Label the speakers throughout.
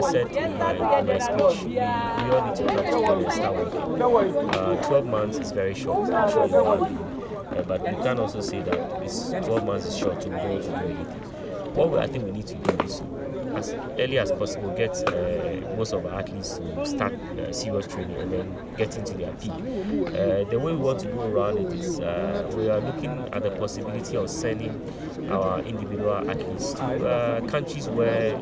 Speaker 1: I said in my speech, we all need to come together and start working. 12 months is very short. I'm sure you agree. But we can also say that this 12 months is short to be able to do anything. I think we need to do is as early as possible get most of our athletes to start serious training and then get into their peak. The way we want to go around it is we are looking at the possibility of sending our individual athletes to countries where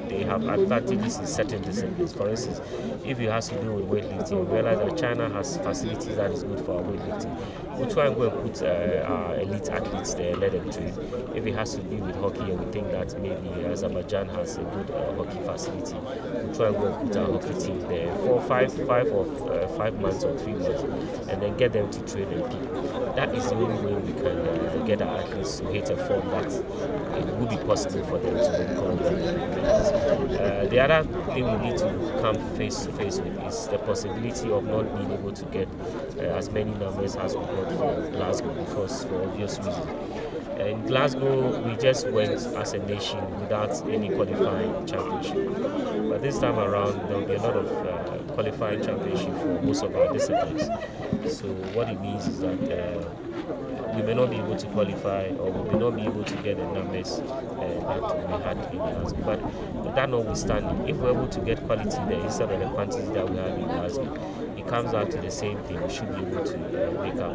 Speaker 1: they have advantages in certain disciplines. For instance, if it has to do with weightlifting, we realize that China has facilities that is good for our weightlifting. We'll try and go and put our elite athletes there, let them train. If it has to do with hockey, and we think that maybe Azerbaijan has a good hockey facility, we'll try and go and put our hockey team there for 5 months or 3 months, and then get them to train and peak. That is the only way we can get our athletes to hit a form that it would be possible for them to win Commonwealth Games. The other thing we need to come face to face with is the possibility of not being able to get as many numbers as we got for Glasgow, because for obvious reasons. In Glasgow, we just went as a nation without any qualifying championship. But this time around, there will be a lot of qualifying championship for most of our disciplines. So what it means is that we may not be able to qualify, or we may not be able to get the numbers that we had in Glasgow. But that notwithstanding, if we're able to get quality there instead of the quantity that we had in Glasgow, it comes out to the same thing. We should be able to make up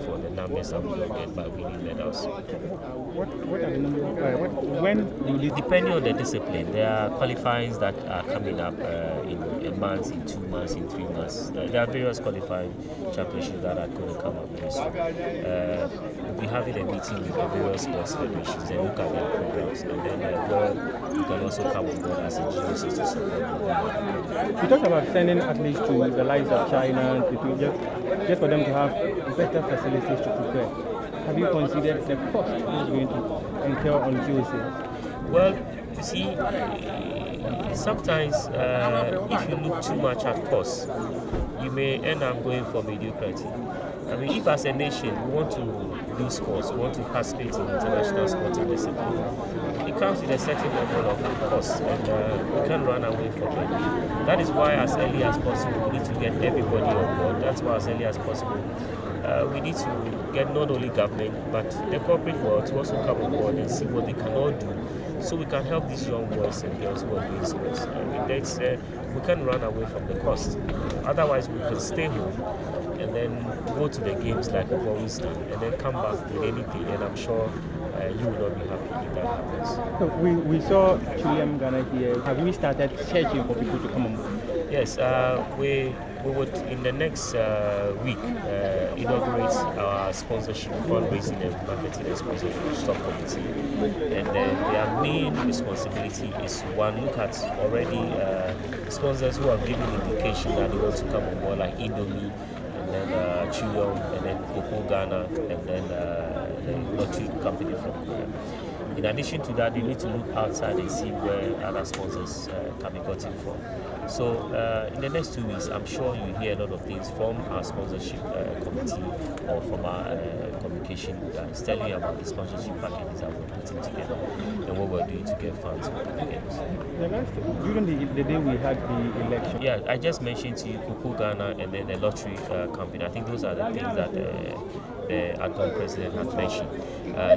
Speaker 1: for the numbers that we don't get by winning medals.
Speaker 2: What are the numbers? When will it?
Speaker 1: Depending on the discipline, there are qualifyings that are coming up in a month, in 2 months, in 3 months. There are various qualifying championships that are going to come up very soon. We'll be having a meeting with the various sports federations and look at their programs, and then we can also come on board as a GOC to support them.
Speaker 2: You talked about sending athletes to the likes of China just for them to have better facilities to prepare. Have you considered the cost it's going to incur on GOC?
Speaker 1: Well, you see, sometimes if you look too much at cost, you may end up going for mediocrity. I mean, if as a nation we want to do sports, we want to participate in international sporting discipline, it comes with a certain level of cost, and we can't run away from it. That is why as early as possible we need to get everybody on board. That's why as early as possible we need to get not only government but the corporate world to also come on board and see what they can all do, so we can help these young boys and girls who are doing sports. I mean, we can't run away from the cost. Otherwise, we can stay home and then go to the games like we've always done, and then come back with anything. And I'm sure you will not be happy if that happens.
Speaker 2: So we saw Chilean Ghana here. Have we started searching for people to come on board?
Speaker 1: Yes, we would in the next week inaugurate our sponsorship, fundraising and marketing and sponsorship stock committee. And their main responsibility is to look at already sponsors who have given indication that they want to come on board, like Indomie, and then Chewon, and then Coco Ghana, and then the lottery company from Korea. In addition to that, they need to look outside and see where other sponsors can be gotten from. So in the next 2 weeks, I'm sure you hear a lot of things from our sponsorship committee or from our communication guys telling you about the sponsorship packages that we're putting together and what we're doing to get funds for the games.
Speaker 2: During the day we had the election.
Speaker 1: Yeah, I just mentioned to you Coco Ghana and then the lottery company. I think those are the things that the outgoing president has mentioned.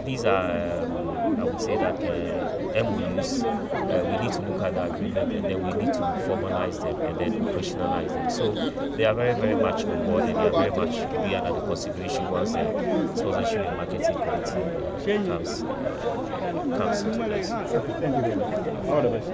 Speaker 1: These are, I would say that MOUs. We need to look at the agreement, and then we need to formalize them and then operationalize them. So they are very, very much on board, and they are very much be under the consideration once the sponsorship and marketing committee comes into place.
Speaker 2: Thank you very much. All the best.